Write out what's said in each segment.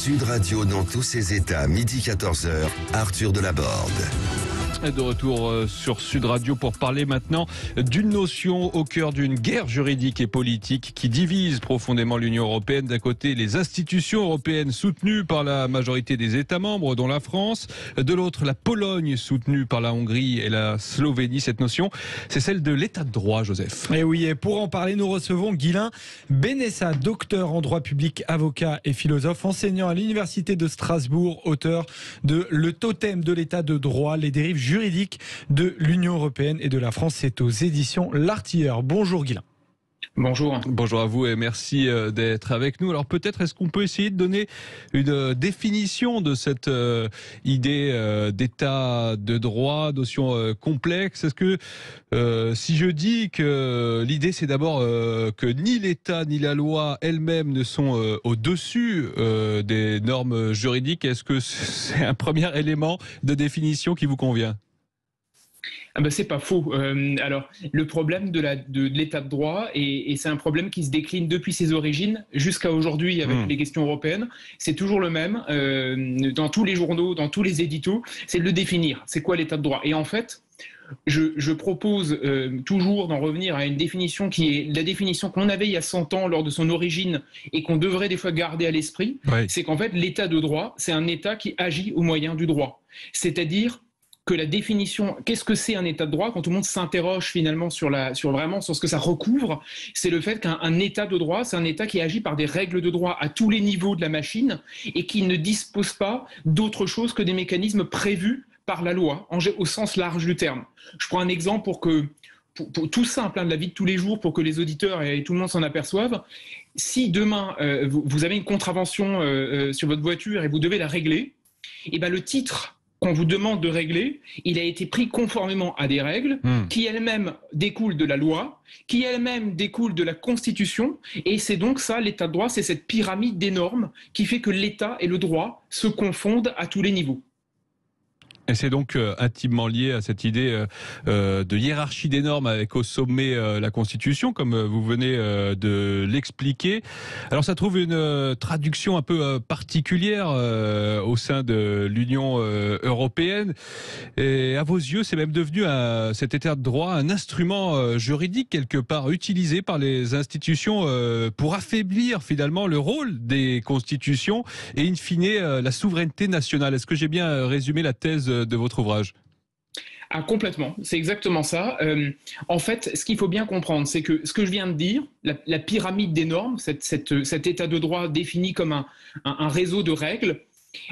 Sud Radio dans tous ses états, midi 14h, Arthur Delaborde. De retour sur Sud Radio pour parler maintenant d'une notion au cœur d'une guerre juridique et politique qui divise profondément l'Union européenne. D'un côté, les institutions européennes soutenues par la majorité des États membres, dont la France. De l'autre, la Pologne soutenue par la Hongrie et la Slovénie. Cette notion, c'est celle de l'état de droit, Joseph. Et oui, et pour en parler, nous recevons Guylain Benessa, docteur en droit public, avocat et philosophe, enseignant à l'Université de Strasbourg, auteur de Le totem de l'état de droit, les dérives juridique de l'Union européenne et de la France. C'est aux éditions L'Artilleur. Bonjour Guylain. Bonjour. Bonjour à vous et merci d'être avec nous. Alors peut-être est-ce qu'on peut essayer de donner une définition de cette idée d'état de droit, notion complexe. Est-ce que si je dis que l'idée c'est d'abord que ni l'État ni la loi elle-même ne sont au-dessus des normes juridiques, est-ce que c'est un premier élément de définition qui vous convient ? Ah ben c'est pas faux. Alors le problème de l'état de droit, et c'est un problème qui se décline depuis ses origines jusqu'à aujourd'hui avec les questions européennes, c'est toujours le même, dans tous les journaux, dans tous les éditos, c'est de le définir. C'est quoi l'état de droit ? Et en fait, je propose toujours d'en revenir à une définition qui est la définition qu'on avait il y a 100 ans lors de son origine et qu'on devrait des fois garder à l'esprit. Oui. C'est qu'en fait, l'état de droit, c'est un état qui agit au moyen du droit. C'est-à-dire que la définition, qu'est-ce que c'est un état de droit, quand tout le monde s'interroge finalement sur ce que ça recouvre, c'est le fait qu'un état de droit, c'est un état qui agit par des règles de droit à tous les niveaux de la machine et qui ne dispose pas d'autre chose que des mécanismes prévus par la loi, au sens large du terme. Je prends un exemple pour tout simple, de la vie de tous les jours, pour que les auditeurs et tout le monde s'en aperçoivent. Si demain, vous avez une contravention sur votre voiture et vous devez la régler, et ben le titre qu'on vous demande de régler, il a été pris conformément à des règles qui elles-mêmes découlent de la loi, qui elles-mêmes découlent de la Constitution, et c'est donc ça, l'état de droit, c'est cette pyramide des normes qui fait que l'État et le droit se confondent à tous les niveaux. Et c'est donc intimement lié à cette idée de hiérarchie des normes avec au sommet la Constitution, comme vous venez de l'expliquer. Alors ça trouve une traduction un peu particulière au sein de l'Union européenne. Et à vos yeux, c'est même devenu cet état de droit un instrument juridique quelque part utilisé par les institutions pour affaiblir finalement le rôle des constitutions et in fine la souveraineté nationale. Est-ce que j'ai bien résumé la thèse de votre ouvrage ? Ah, complètement, c'est exactement ça. En fait, ce qu'il faut bien comprendre, c'est que ce que je viens de dire, la pyramide des normes, cet état de droit défini comme un réseau de règles,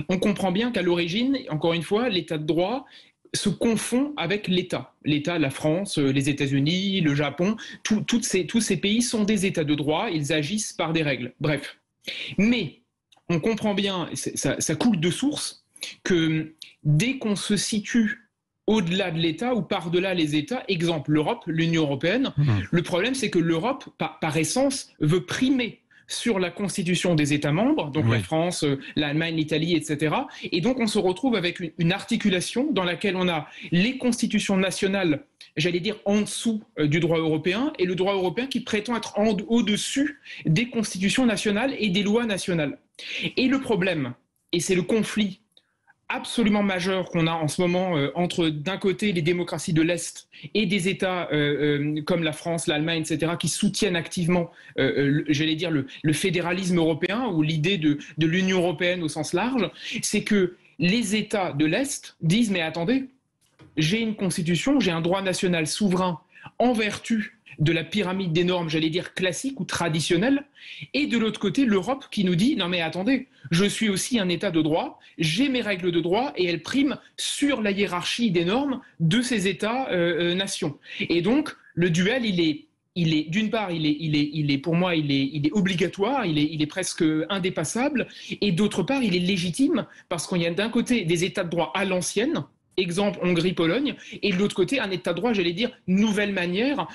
on comprend bien qu'à l'origine, encore une fois, l'état de droit se confond avec l'État. L'État, la France, les États-Unis, le Japon, tous ces pays sont des états de droit, ils agissent par des règles. Bref. Mais on comprend bien, ça coule de source, que dès qu'on se situe au-delà de l'État ou par-delà les États, exemple l'Europe, l'Union européenne, le problème c'est que l'Europe, par essence, veut primer sur la constitution des États membres, donc la France, l'Allemagne, l'Italie, etc. Et donc on se retrouve avec une articulation dans laquelle on a les constitutions nationales, j'allais dire en dessous du droit européen, et le droit européen qui prétend être au-dessus des constitutions nationales et des lois nationales. Et le problème, et c'est le conflit absolument majeur qu'on a en ce moment entre d'un côté les démocraties de l'Est et des États comme la France, l'Allemagne, etc., qui soutiennent activement, j'allais dire, le fédéralisme européen ou l'idée de l'Union européenne au sens large, c'est que les États de l'Est disent « mais attendez, j'ai une constitution, j'ai un droit national souverain en vertu de la pyramide des normes, j'allais dire classique ou traditionnelle, et de l'autre côté, l'Europe qui nous dit « non mais attendez, je suis aussi un État de droit, j'ai mes règles de droit et elles priment sur la hiérarchie des normes de ces États-nations ». Et donc, le duel, d'une part, il est pour moi, il est obligatoire, il est presque indépassable, et d'autre part, il est légitime parce qu'il y a d'un côté des États de droit à l'ancienne, exemple Hongrie-Pologne, et de l'autre côté un état de droit, j'allais dire, nouvelle manière,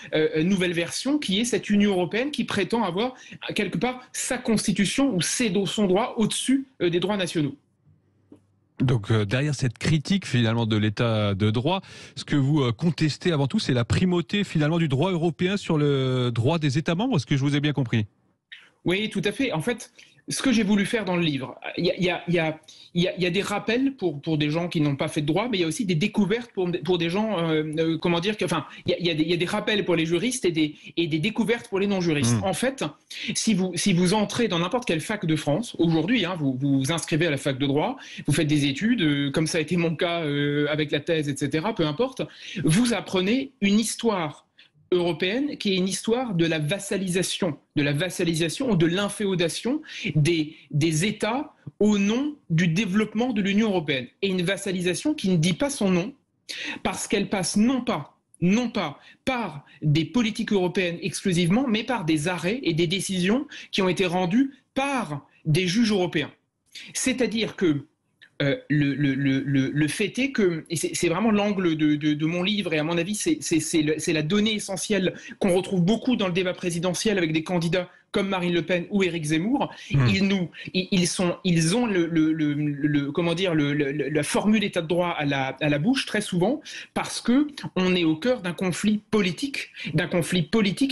nouvelle version, qui est cette Union européenne qui prétend avoir quelque part sa constitution ou son droit au-dessus des droits nationaux. Donc derrière cette critique finalement de l'état de droit, ce que vous contestez avant tout, c'est la primauté finalement du droit européen sur le droit des États membres. Est-ce que je vous ai bien compris ? Oui, tout à fait. En fait, ce que j'ai voulu faire dans le livre, il y a des rappels pour des gens qui n'ont pas fait de droit, mais il y a aussi des découvertes pour des gens, comment dire, enfin, il y a des rappels pour les juristes et des découvertes pour les non-juristes. En fait, si vous entrez dans n'importe quelle fac de France, aujourd'hui, vous vous inscrivez à la fac de droit, vous faites des études, comme ça a été mon cas avec la thèse, etc., peu importe, vous apprenez une histoire européenne qui est une histoire de la vassalisation ou de l'inféodation des États au nom du développement de l'Union européenne. Et une vassalisation qui ne dit pas son nom parce qu'elle passe non pas par des politiques européennes exclusivement, mais par des arrêts et des décisions qui ont été rendues par des juges européens. C'est-à-dire que le fait est que, et c'est vraiment l'angle de mon livre, et à mon avis c'est la donnée essentielle qu'on retrouve beaucoup dans le débat présidentiel avec des candidats comme Marine Le Pen ou Éric Zemmour, ils ont comment dire, la formule état de droit à la bouche très souvent, parce que on est au cœur d'un conflit politique,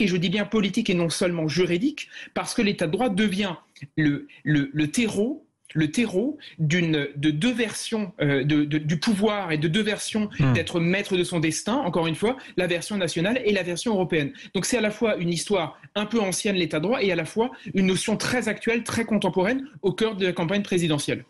et je dis bien politique et non seulement juridique, parce que l'état de droit devient le terreau de deux versions du pouvoir et de deux versions d'être maître de son destin, encore une fois, la version nationale et la version européenne. Donc c'est à la fois une histoire un peu ancienne, l'état de droit, et à la fois une notion très actuelle, très contemporaine, au cœur de la campagne présidentielle.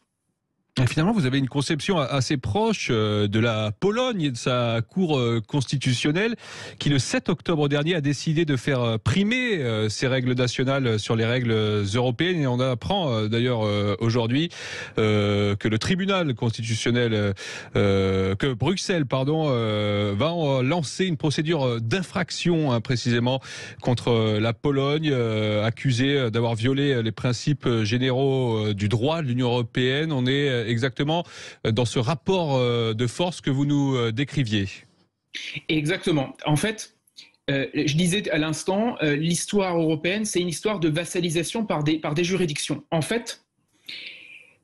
Et finalement, vous avez une conception assez proche de la Pologne et de sa cour constitutionnelle qui, le 7 octobre dernier, a décidé de faire primer ses règles nationales sur les règles européennes. Et on apprend d'ailleurs aujourd'hui que le tribunal constitutionnel, que Bruxelles, va lancer une procédure d'infraction précisément contre la Pologne, accusée d'avoir violé les principes généraux du droit de l'Union européenne. On est exactement dans ce rapport de force que vous nous décriviez. Exactement. En fait, je disais à l'instant, l'histoire européenne, c'est une histoire de vassalisation par des juridictions. En fait,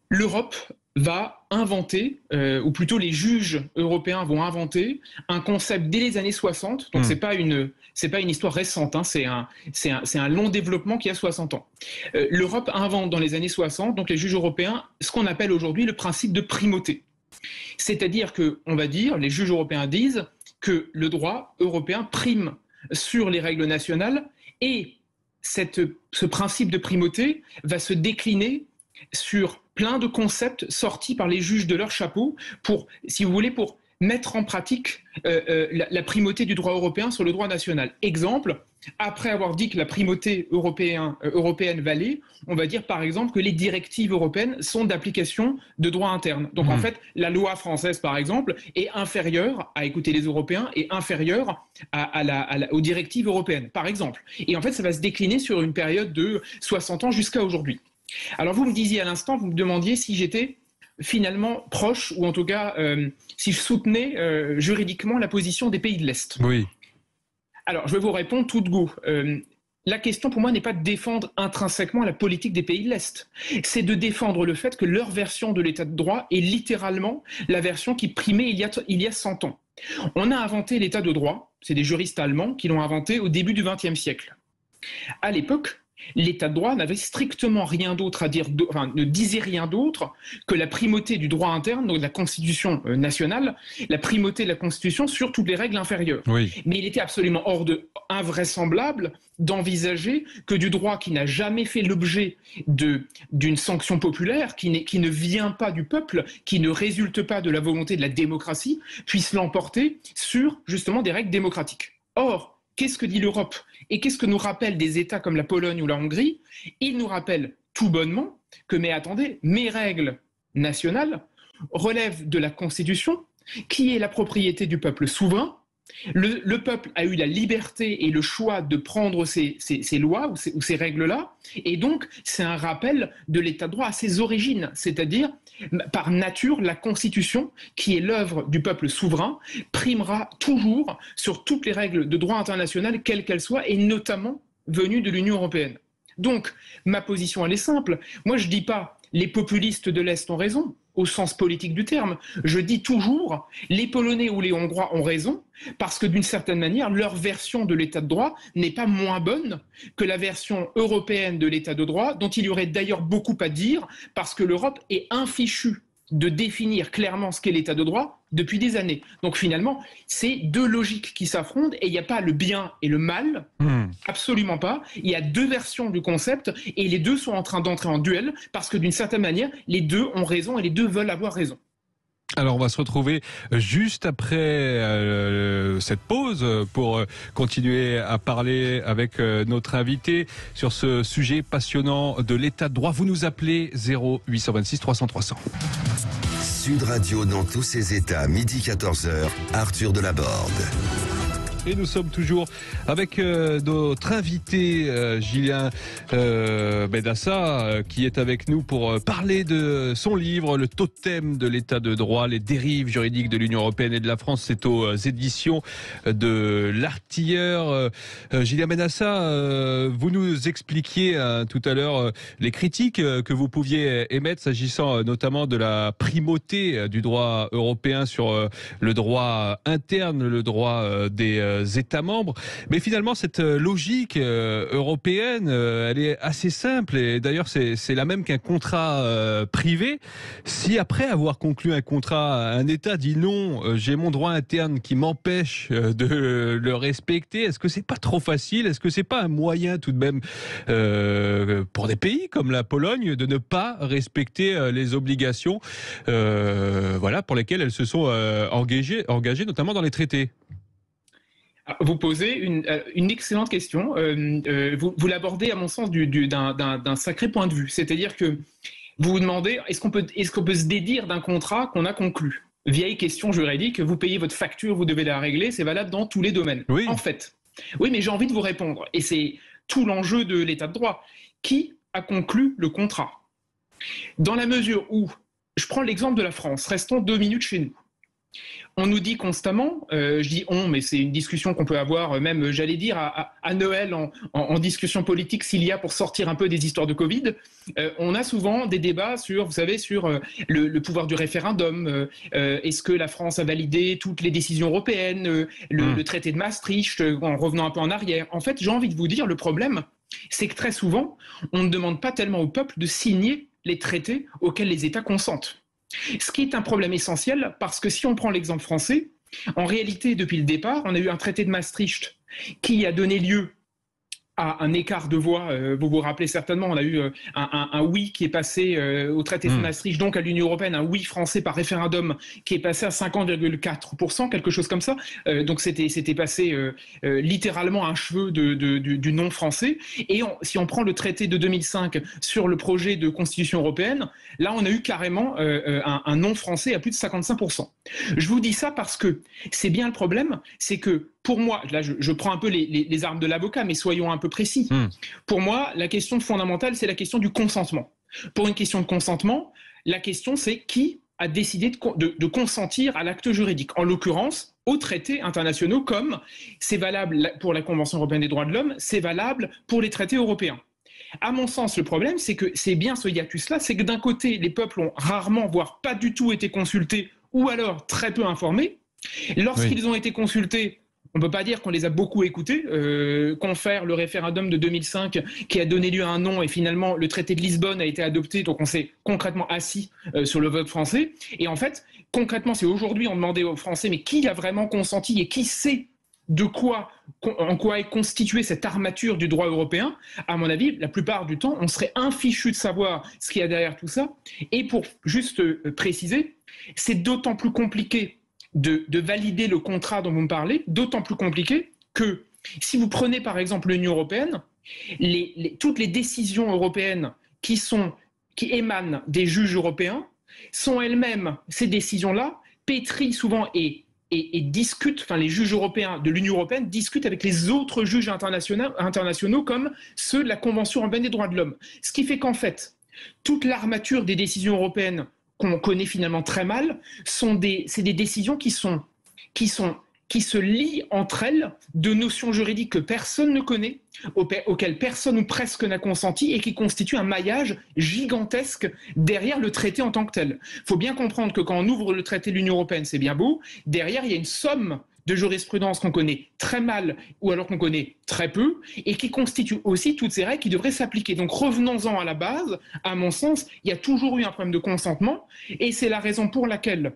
l'Europe va inventer, ou plutôt les juges européens vont inventer un concept dès les années 60, donc c'est pas une histoire récente, c'est un long développement qui a 60 ans. L'Europe invente dans les années 60, donc les juges européens, ce qu'on appelle aujourd'hui le principe de primauté. C'est-à-dire que, on va dire, les juges européens disent que le droit européen prime sur les règles nationales, et ce principe de primauté va se décliner sur plein de concepts sortis par les juges de leur chapeau pour, si vous voulez, pour mettre en pratique la primauté du droit européen sur le droit national. Exemple, après avoir dit que la primauté européenne valait, on va dire par exemple que les directives européennes sont d'application de droit interne. Donc en fait, la loi française par exemple est inférieure, à écouter les Européens, est inférieure aux directives européennes, par exemple. Et en fait, ça va se décliner sur une période de 60 ans jusqu'à aujourd'hui. Alors vous me disiez à l'instant, vous me demandiez si j'étais finalement proche, ou en tout cas si je soutenais juridiquement la position des pays de l'Est. Oui. Alors je vais vous répondre tout de go. La question pour moi n'est pas de défendre intrinsèquement la politique des pays de l'Est, c'est de défendre le fait que leur version de l'état de droit est littéralement la version qui primait il y a 100 ans. On a inventé l'état de droit, c'est des juristes allemands qui l'ont inventé au début du XXe siècle. À l'époque, l'état de droit n'avait strictement rien d'autre à dire, ne disait rien d'autre que la primauté du droit interne, donc de la Constitution nationale, la primauté de la Constitution sur toutes les règles inférieures. Oui. Mais il était absolument invraisemblable d'envisager que du droit qui n'a jamais fait l'objet d'une sanction populaire, qui ne vient pas du peuple, qui ne résulte pas de la volonté de la démocratie, puisse l'emporter sur justement des règles démocratiques. Or, qu'est-ce que dit l'Europe ? Et qu'est-ce que nous rappellent des États comme la Pologne ou la Hongrie ? Ils nous rappellent tout bonnement que, mais attendez, mes règles nationales relèvent de la Constitution, qui est la propriété du peuple souverain. Le peuple a eu la liberté et le choix de prendre ces lois ou ces règles-là, et donc c'est un rappel de l'état de droit à ses origines, c'est-à-dire par nature la Constitution, qui est l'œuvre du peuple souverain, primera toujours sur toutes les règles de droit international, quelles qu'elles soient, et notamment venues de l'Union européenne. Donc, ma position, elle est simple. Moi, je ne dis pas les populistes de l'Est ont raison, au sens politique du terme. Je dis toujours les Polonais ou les Hongrois ont raison, parce que d'une certaine manière, leur version de l'état de droit n'est pas moins bonne que la version européenne de l'état de droit, dont il y aurait d'ailleurs beaucoup à dire, parce que l'Europe est infichue de définir clairement ce qu'est l'état de droit depuis des années. Donc finalement, c'est deux logiques qui s'affrontent et il n'y a pas le bien et le mal, absolument pas. Il y a deux versions du concept et les deux sont en train d'entrer en duel parce que d'une certaine manière, les deux ont raison et les deux veulent avoir raison. Alors on va se retrouver juste après cette pause pour continuer à parler avec notre invité sur ce sujet passionnant de l'état de droit. Vous nous appelez 0826 300 300. Sud Radio dans tous ses états, midi 14h, Arthur Delaborde. Et nous sommes toujours avec notre invité Julien Benassa qui est avec nous pour parler de son livre Le Totem de l'état de droit, les dérives juridiques de l'Union européenne et de la France. C'est aux éditions de l'Artilleur. Julien Benassa, vous nous expliquiez tout à l'heure les critiques que vous pouviez émettre s'agissant notamment de la primauté du droit européen sur le droit interne, le droit des États membres. Mais finalement, cette logique européenne, elle est assez simple. Et d'ailleurs, c'est la même qu'un contrat privé. Si après avoir conclu un contrat, un État dit non, j'ai mon droit interne qui m'empêche de le respecter, est-ce que c'est pas trop facile? Est-ce que c'est pas un moyen tout de même pour des pays comme la Pologne de ne pas respecter les obligations voilà, pour lesquelles elles se sont engagées notamment dans les traités? Vous posez une excellente question. Vous l'abordez, à mon sens, d'un sacré point de vue. C'est-à-dire que vous vous demandez, est-ce qu'on peut se dédire d'un contrat qu'on a conclu? Vieille question juridique, vous payez votre facture, vous devez la régler, c'est valable dans tous les domaines. Oui. En fait. Oui, mais j'ai envie de vous répondre. Et c'est tout l'enjeu de l'état de droit. Qui a conclu le contrat? Dans la mesure où, je prends l'exemple de la France, restons 2 minutes chez nous. On nous dit constamment, je dis on, mais c'est une discussion qu'on peut avoir même, j'allais dire, à Noël en discussion politique s'il y a pour sortir un peu des histoires de Covid. On a souvent des débats sur, vous savez, sur le pouvoir du référendum. Est-ce que la France a validé toutes les décisions européennes, le traité de Maastricht, en revenant un peu en arrière. En fait, j'ai envie de vous dire, le problème, c'est que très souvent, on ne demande pas tellement au peuple de signer les traités auxquels les États consentent. Ce qui est un problème essentiel, parce que si on prend l'exemple français, en réalité, depuis le départ, on a eu un traité de Maastricht qui a donné lieu à un écart de voix. Vous vous rappelez certainement, on a eu un oui qui est passé au traité de Maastricht, donc à l'Union européenne, un oui français par référendum qui est passé à 50,4%, quelque chose comme ça. Donc c'était passé littéralement à un cheveu du non français. Et si on prend le traité de 2005 sur le projet de constitution européenne, là on a eu carrément un non français à plus de 55%. Je vous dis ça parce que c'est bien le problème, c'est que pour moi, là je prends un peu les armes de l'avocat, mais soyons un peu précis. Pour moi, la question fondamentale, c'est la question du consentement. Pour une question de consentement, la question c'est qui a décidé de consentir à l'acte juridique. En l'occurrence, aux traités internationaux, comme c'est valable pour la Convention européenne des droits de l'homme, c'est valable pour les traités européens. À mon sens, le problème, c'est que c'est bien ce hiatus-là, c'est que d'un côté, les peuples ont rarement, voire pas du tout été consultés, ou alors très peu informés. Lorsqu'ils ont été consultés, on ne peut pas dire qu'on les a beaucoup écoutés. Confère le référendum de 2005 qui a donné lieu à un non et finalement le traité de Lisbonne a été adopté, donc on s'est concrètement assis sur le vote français. Et en fait, concrètement, si aujourd'hui on demandait aux Français mais qui a vraiment consenti et qui sait en quoi est constituée cette armature du droit européen, à mon avis, la plupart du temps, on serait infichu de savoir ce qu'il y a derrière tout ça. Et pour juste préciser, c'est d'autant plus compliqué de valider le contrat dont vous me parlez, d'autant plus compliqué que si vous prenez par exemple l'Union européenne, toutes les décisions européennes qui émanent des juges européens sont elles-mêmes, ces décisions-là, pétries souvent et discutent, enfin les juges européens de l'Union européenne discutent avec les autres juges internationaux comme ceux de la Convention européenne des droits de l'homme. Ce qui fait qu'en fait, toute l'armature des décisions européennes qu'on connaît finalement très mal, c'est des décisions qui sont qui se lient entre elles de notions juridiques que personne ne connaît, auxquelles personne ou presque n'a consenti et qui constituent un maillage gigantesque derrière le traité en tant que tel. Il faut bien comprendre que quand on ouvre le traité de l'Union européenne, c'est bien beau, derrière il y a une somme de jurisprudence qu'on connaît très mal ou alors qu'on connaît très peu et qui constitue aussi toutes ces règles qui devraient s'appliquer. Donc revenons-en à la base, à mon sens, il y a toujours eu un problème de consentement et c'est la raison pour laquelle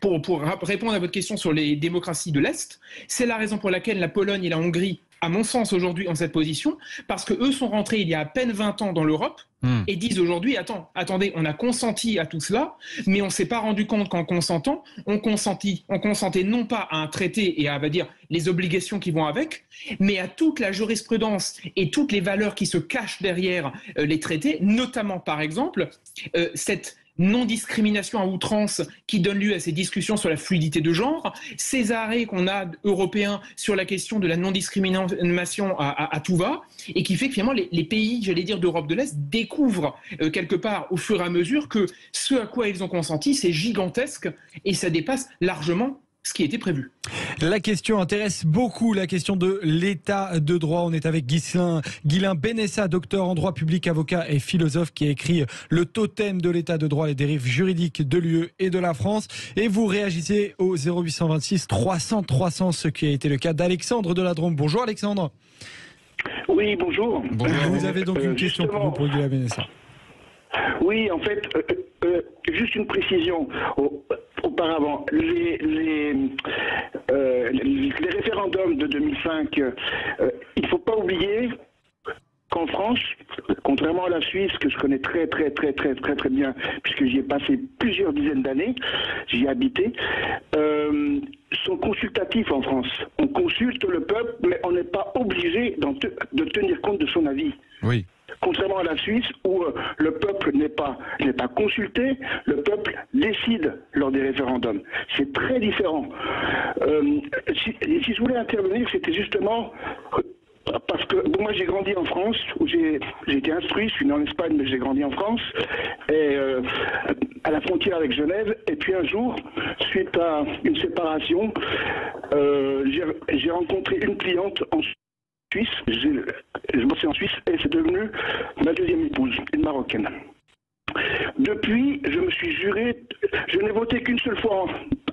pour répondre à votre question sur les démocraties de l'Est, c'est la raison pour laquelle la Pologne et la Hongrie, à mon sens, aujourd'hui, ont cette position, parce qu'eux sont rentrés il y a à peine 20 ans dans l'Europe et disent aujourd'hui, attendez, on a consenti à tout cela, mais on ne s'est pas rendu compte qu'en consentant, on consentait non pas à un traité et à, on va dire, les obligations qui vont avec, mais à toute la jurisprudence et toutes les valeurs qui se cachent derrière les traités, notamment, par exemple, cette non-discrimination à outrance qui donne lieu à ces discussions sur la fluidité de genre, ces arrêts qu'on a européens sur la question de la non-discrimination à tout va, et qui fait que finalement les pays, j'allais dire, d'Europe de l'Est découvrent quelque part au fur et à mesure que ce à quoi ils ont consenti, c'est gigantesque et ça dépasse largement ce qui était prévu. La question intéresse beaucoup, la question de l'état de droit. On est avec Guilain Benessa, docteur en droit public, avocat et philosophe, qui a écrit Le totem de l'état de droit, les dérives juridiques de l'UE et de la France. Et vous réagissez au 0826 300 300, ce qui a été le cas d'Alexandre de la Drôme. Bonjour Alexandre. Oui, bonjour. Vous avez donc une question pour Guilain Benessa. Oui, en fait, juste une précision. Auparavant, les référendums de 2005, il ne faut pas oublier qu'en France, contrairement à la Suisse, que je connais très bien, puisque j'y ai passé plusieurs dizaines d'années, j'y ai habité, sont consultatifs en France. On consulte le peuple, mais on n'est pas obligé de tenir compte de son avis. Oui. Contrairement à la Suisse, où le peuple n'est pas consulté, le peuple décide lors des référendums. C'est très différent. Si je voulais intervenir, c'était justement parce que moi j'ai grandi en France, où j'ai été instruit, je suis né en Espagne, mais j'ai grandi en France, et à la frontière avec Genève. Et puis un jour, suite à une séparation, j'ai rencontré une cliente en Suisse, je bossais en Suisse et c'est devenu ma deuxième épouse, une Marocaine. Depuis, je me suis juré, je n'ai voté qu'une seule fois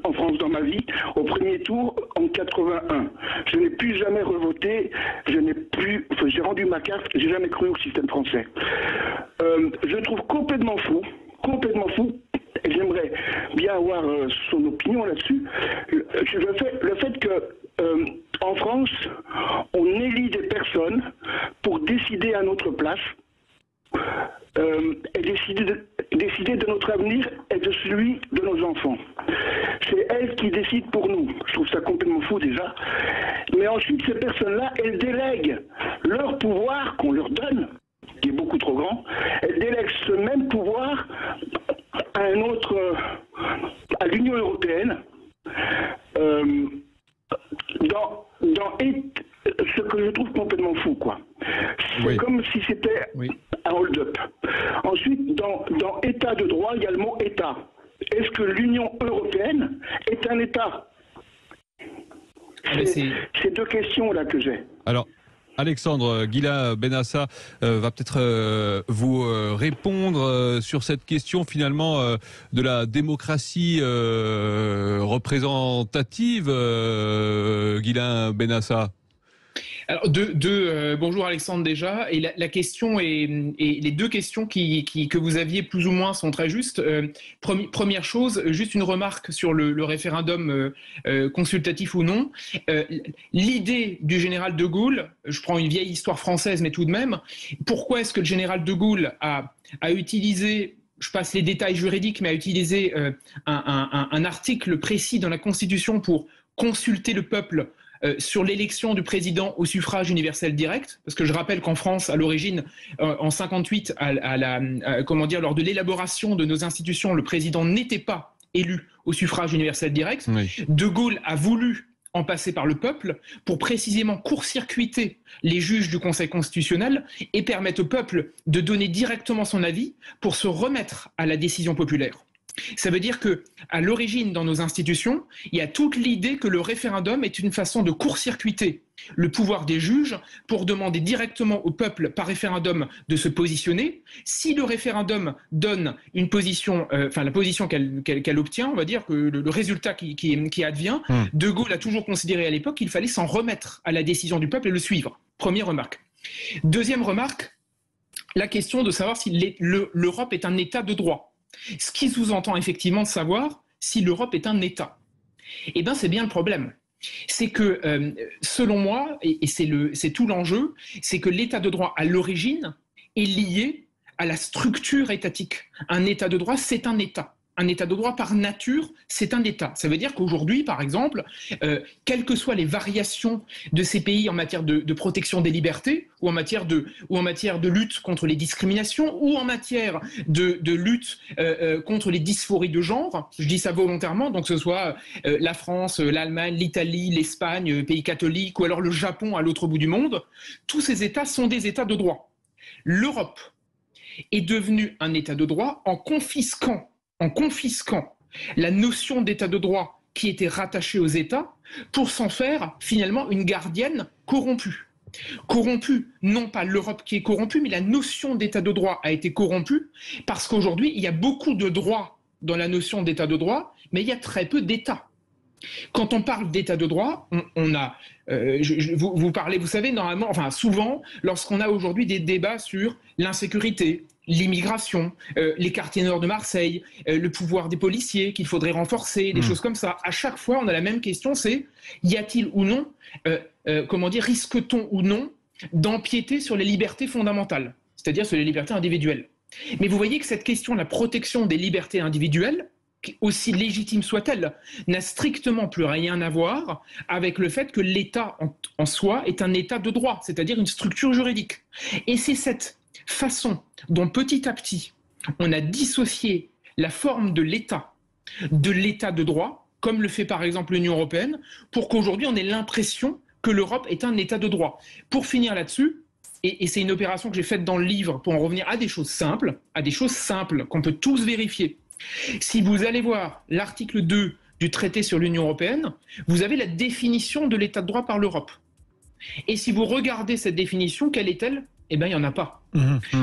en France dans ma vie, au premier tour en 81. Je n'ai plus jamais revoté, j'ai rendu ma carte, j'ai jamais cru au système français. Je trouve complètement fou, et j'aimerais bien avoir son opinion là-dessus, le fait que en France, on élit des personnes pour décider à notre place et décider de notre avenir et de celui de nos enfants. C'est elles qui décident pour nous. Je trouve ça complètement fou déjà. Mais ensuite, ces personnes-là, elles délèguent leur pouvoir qu'on leur donne, qui est beaucoup trop grand, elles délèguent ce même pouvoir à l'Union européenne, ce que je trouve complètement fou, quoi. C'est comme si c'était un hold-up. Ensuite, dans État de droit, il y a le mot État. Est-ce que l'Union européenne est un État? C'est deux questions-là que j'ai. Alors, Alexandre, Guilain Benessa va peut-être vous répondre sur cette question finalement de la démocratie représentative, Guilain Benessa. Alors, bonjour Alexandre déjà, et la question et les deux questions que vous aviez plus ou moins sont très justes. Première chose, juste une remarque sur le référendum consultatif ou non. L'idée du général de Gaulle, je prends une vieille histoire française mais tout de même, pourquoi est-ce que le général de Gaulle a utilisé, je passe les détails juridiques, mais a utilisé un article précis dans la Constitution pour consulter le peuple sur l'élection du président au suffrage universel direct, parce que je rappelle qu'en France, à l'origine, en 58, lors de l'élaboration de nos institutions, le président n'était pas élu au suffrage universel direct. Oui. De Gaulle a voulu en passer par le peuple pour précisément court-circuiter les juges du Conseil constitutionnel et permettre au peuple de donner directement son avis pour se remettre à la décision populaire. Ça veut dire que, à l'origine, dans nos institutions, il y a toute l'idée que le référendum est une façon de court-circuiter le pouvoir des juges pour demander directement au peuple par référendum de se positionner. Si le référendum donne une position, la position qu'elle obtient, on va dire que le résultat qui advient, De Gaulle a toujours considéré à l'époque qu'il fallait s'en remettre à la décision du peuple et le suivre. Première remarque. Deuxième remarque, la question de savoir si l'Europe est un État de droit. Ce qui sous-entend effectivement de savoir si l'Europe est un État. Eh bien, c'est bien le problème. C'est que, selon moi, et c'est tout l'enjeu, c'est que l'État de droit, à l'origine, est lié à la structure étatique. Un État de droit, c'est un État. Un État de droit, par nature, c'est un État. Ça veut dire qu'aujourd'hui, par exemple, quelles que soient les variations de ces pays en matière de protection des libertés, ou en matière de lutte contre les discriminations, ou en matière de lutte contre les dysphories de genre, je dis ça volontairement, donc que ce soit la France, l'Allemagne, l'Italie, l'Espagne, pays catholiques, ou alors le Japon à l'autre bout du monde, tous ces États sont des États de droit. L'Europe est devenue un État de droit en confisquant la notion d'État de droit qui était rattachée aux États pour s'en faire finalement une gardienne corrompue. Corrompue, non pas l'Europe qui est corrompue, mais la notion d'État de droit a été corrompue parce qu'aujourd'hui, il y a beaucoup de droits dans la notion d'État de droit, mais il y a très peu d'États. Quand on parle d'État de droit, on a, vous parlez, vous savez, normalement, enfin souvent, lorsqu'on a aujourd'hui des débats sur l'insécurité, l'immigration, les quartiers nord de Marseille, le pouvoir des policiers qu'il faudrait renforcer, des choses comme ça. À chaque fois, on a la même question, c'est y a-t-il ou non, risque-t-on ou non d'empiéter sur les libertés fondamentales, c'est-à-dire sur les libertés individuelles. Mais vous voyez que cette question de la protection des libertés individuelles, aussi légitime soit-elle, n'a strictement plus rien à voir avec le fait que l'État en soi est un État de droit, c'est-à-dire une structure juridique. Et c'est cette façon dont petit à petit on a dissocié la forme de l'État de droit, comme le fait par exemple l'Union européenne, pour qu'aujourd'hui on ait l'impression que l'Europe est un État de droit. Pour finir là-dessus, et c'est une opération que j'ai faite dans le livre pour en revenir à des choses simples qu'on peut tous vérifier. Si vous allez voir l'article 2 du traité sur l'Union européenne, vous avez la définition de l'état de droit par l'Europe. Et si vous regardez cette définition, quelle est-elle ? Eh bien, il n'y en a pas.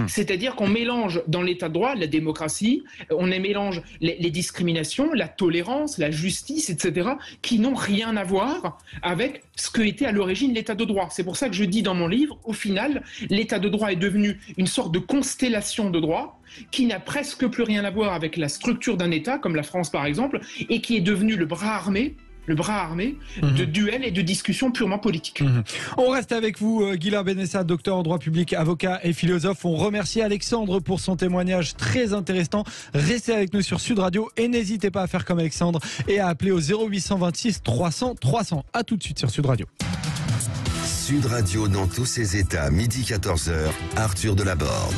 C'est-à-dire qu'on mélange dans l'état de droit la démocratie, on mélange les discriminations, la tolérance, la justice, etc., qui n'ont rien à voir avec ce que était à l'origine l'état de droit. C'est pour ça que je dis dans mon livre, au final, l'état de droit est devenu une sorte de constellation de droit qui n'a presque plus rien à voir avec la structure d'un État, comme la France par exemple, et qui est devenu le bras armé de duels et de discussions purement politiques. On reste avec vous, Guilain Benessa, docteur en droit public, avocat et philosophe. On remercie Alexandre pour son témoignage très intéressant. Restez avec nous sur Sud Radio et n'hésitez pas à faire comme Alexandre et à appeler au 0826 300 300. À tout de suite sur Sud Radio. Sud Radio dans tous ses états, midi 14h, Arthur Delaborde.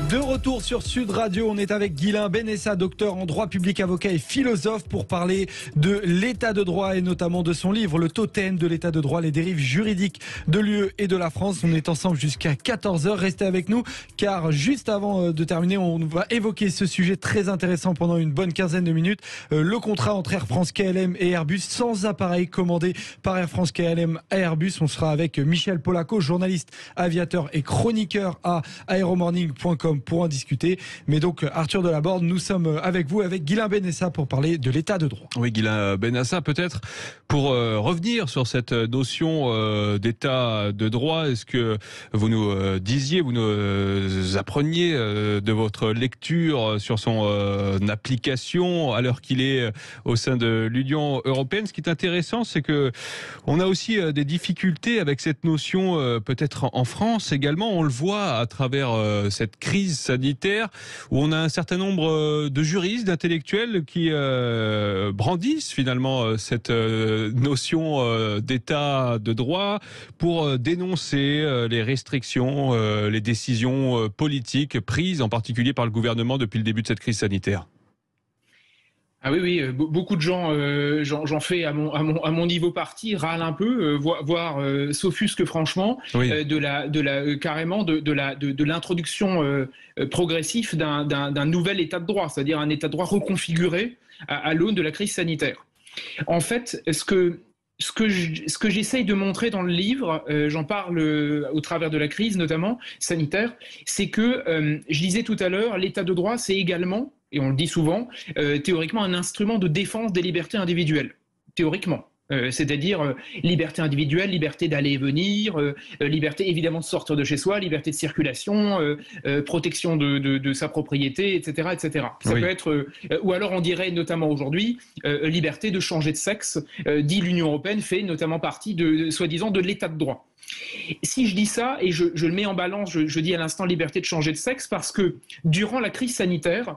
De retour sur Sud Radio, on est avec Guilain Benessa, docteur en droit public, avocat et philosophe, pour parler de l'état de droit et notamment de son livre Le Totem de l'état de droit, les dérives juridiques de l'UE et de la France. On est ensemble jusqu'à 14h. Restez avec nous car juste avant de terminer, on va évoquer ce sujet très intéressant pendant une bonne quinzaine de minutes. Le contrat entre Air France KLM et Airbus sans appareil commandé par Air France KLM à Airbus. On sera avec Michel Polaco, journaliste, aviateur et chroniqueur à aeromorning.com pour en discuter. Mais donc Arthur Delaborde, nous sommes avec vous, avec Guilain Benessa pour parler de l'état de droit. Oui, Guilain Benessa, peut-être pour revenir sur cette notion d'état de droit, est-ce que vous nous disiez, vous nous appreniez de votre lecture sur son application à l'heure qu'il est au sein de l'Union européenne. Ce qui est intéressant, c'est que on a aussi des difficultés avec cette notion, peut-être en France également. On le voit à travers cette crise sanitaire où on a un certain nombre de juristes, d'intellectuels qui brandissent finalement cette notion d'état de droit pour dénoncer les restrictions, les décisions politiques prises en particulier par le gouvernement depuis le début de cette crise sanitaire. Ah oui, beaucoup de gens, j'en fais à mon niveau parti, râlent un peu, voire s'offusquent franchement carrément de l'introduction progressive d'un nouvel état de droit, c'est-à-dire un état de droit reconfiguré à l'aune de la crise sanitaire. En fait, ce que j'essaye de montrer dans le livre, j'en parle au travers de la crise notamment sanitaire, c'est que, je disais tout à l'heure, l'état de droit, c'est également, et on le dit souvent, théoriquement un instrument de défense des libertés individuelles. Théoriquement. C'est-à-dire liberté individuelle, liberté d'aller et venir, liberté évidemment de sortir de chez soi, liberté de circulation, protection de sa propriété, etc. etc. Ça peut être, ou alors on dirait notamment aujourd'hui, liberté de changer de sexe, dit l'Union européenne, fait notamment partie soi-disant de l'état de droit. Si je dis ça, et je le mets en balance, je dis à l'instant liberté de changer de sexe, parce que durant la crise sanitaire,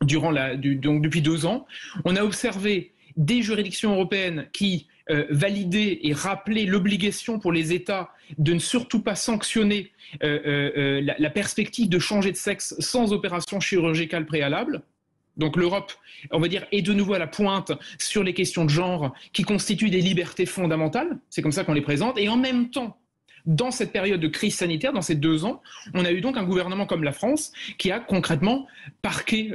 donc depuis 2 ans, on a observé des juridictions européennes qui validaient et rappelaient l'obligation pour les États de ne surtout pas sanctionner la perspective de changer de sexe sans opération chirurgicale préalable. Donc l'Europe, on va dire, est de nouveau à la pointe sur les questions de genre qui constituent des libertés fondamentales. C'est comme ça qu'on les présente. Et en même temps, dans cette période de crise sanitaire, dans ces 2 ans, on a eu donc un gouvernement comme la France qui a concrètement parqué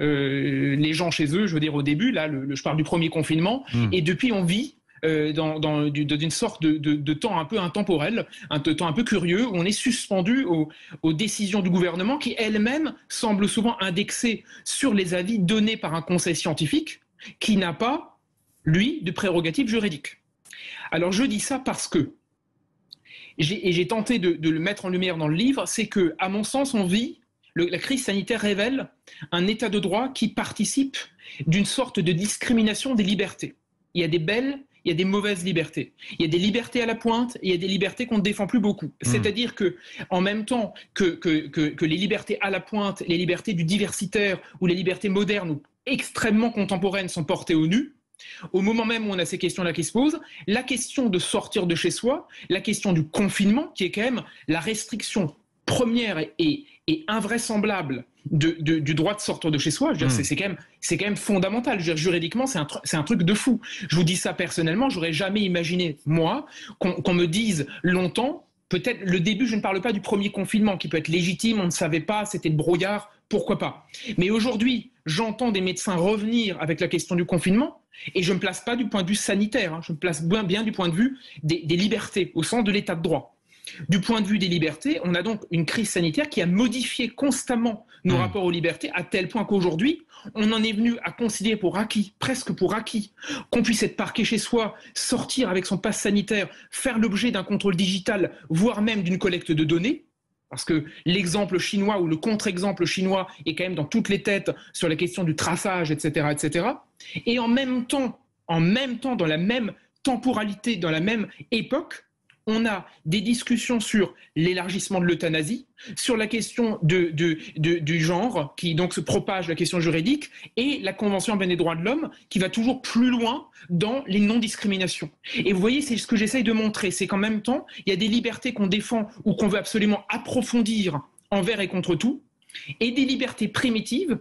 les gens chez eux, je veux dire au début, là, je parle du premier confinement, et depuis on vit d'une sorte de temps un peu intemporel, un temps un peu curieux, où on est suspendu aux décisions du gouvernement qui elles-mêmes semblent souvent indexées sur les avis donnés par un conseil scientifique qui n'a pas, lui, de prérogatives juridiques. Alors je dis ça parce que j'ai tenté de le mettre en lumière dans le livre, c'est que, à mon sens, la crise sanitaire révèle un état de droit qui participe d'une sorte de discrimination des libertés. Il y a des belles, il y a des mauvaises libertés. Il y a des libertés à la pointe et il y a des libertés qu'on ne défend plus beaucoup. C'est-à-dire que, en même temps que les libertés à la pointe, les libertés du diversitaire ou les libertés modernes ou extrêmement contemporaines sont portées au nu, au moment même où on a ces questions-là qui se posent, la question de sortir de chez soi, la question du confinement, qui est quand même la restriction première et invraisemblable du droit de sortir de chez soi, je veux dire, c'est quand même fondamental. Je veux dire, juridiquement, c'est un truc de fou. Je vous dis ça personnellement, j'aurais jamais imaginé, moi, qu'on me dise longtemps, peut-être le début, je ne parle pas du premier confinement, qui peut être légitime, on ne savait pas, c'était le brouillard, pourquoi pas. Mais aujourd'hui, j'entends des médecins revenir avec la question du confinement, et je ne me place pas du point de vue sanitaire, je me place bien du point de vue des libertés, au sens de l'état de droit. Du point de vue des libertés, on a donc une crise sanitaire qui a modifié constamment nos rapports aux libertés, à tel point qu'aujourd'hui, on en est venu à considérer presque pour acquis, qu'on puisse être parqué chez soi, sortir avec son passe sanitaire, faire l'objet d'un contrôle digital, voire même d'une collecte de données. Parce que l'exemple chinois ou le contre-exemple chinois est quand même dans toutes les têtes sur la question du traçage, etc., etc. Et en même temps, dans la même temporalité, dans la même époque, on a des discussions sur l'élargissement de l'euthanasie, sur la question du genre, qui donc se propage la question juridique, et la Convention européenne des droits de l'homme, qui va toujours plus loin dans les non-discriminations. Et vous voyez, c'est ce que j'essaye de montrer, c'est qu'en même temps, il y a des libertés qu'on défend ou qu'on veut absolument approfondir envers et contre tout, et des libertés primitives,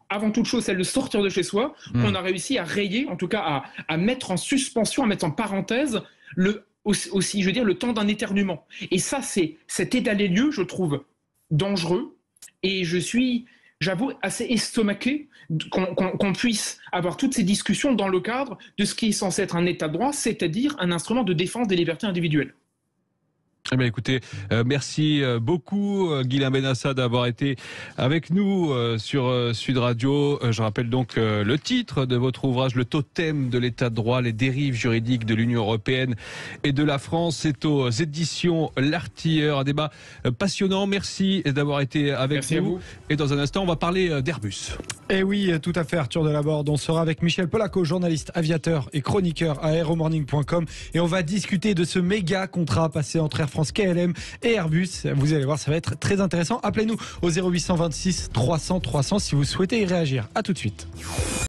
avant toute chose, celle de sortir de chez soi, qu'on a réussi à rayer, en tout cas à mettre en suspension, à mettre en parenthèse, aussi, je veux dire, le temps d'un éternuement. Et ça, cet état des lieux, je trouve dangereux. Et je suis, j'avoue, assez estomaqué qu'on puisse avoir toutes ces discussions dans le cadre de ce qui est censé être un état de droit, c'est-à-dire un instrument de défense des libertés individuelles. Eh bien, écoutez, merci beaucoup Guilain Benassa d'avoir été avec nous sur Sud Radio. Je rappelle donc le titre de votre ouvrage, Le totem de l'état de droit, les dérives juridiques de l'Union européenne et de la France. C'est aux éditions L'Artilleur. Un débat passionnant. Merci d'avoir été avec nous. Et dans un instant, on va parler d'Airbus. Et oui, tout à fait, Arthur Delaborde. On sera avec Michel Polaco, journaliste aviateur et chroniqueur à aeromorning.com. Et on va discuter de ce méga contrat passé entre Air France KLM et Airbus. Vous allez voir, ça va être très intéressant. Appelez-nous au 0826 300 300 si vous souhaitez y réagir. À tout de suite.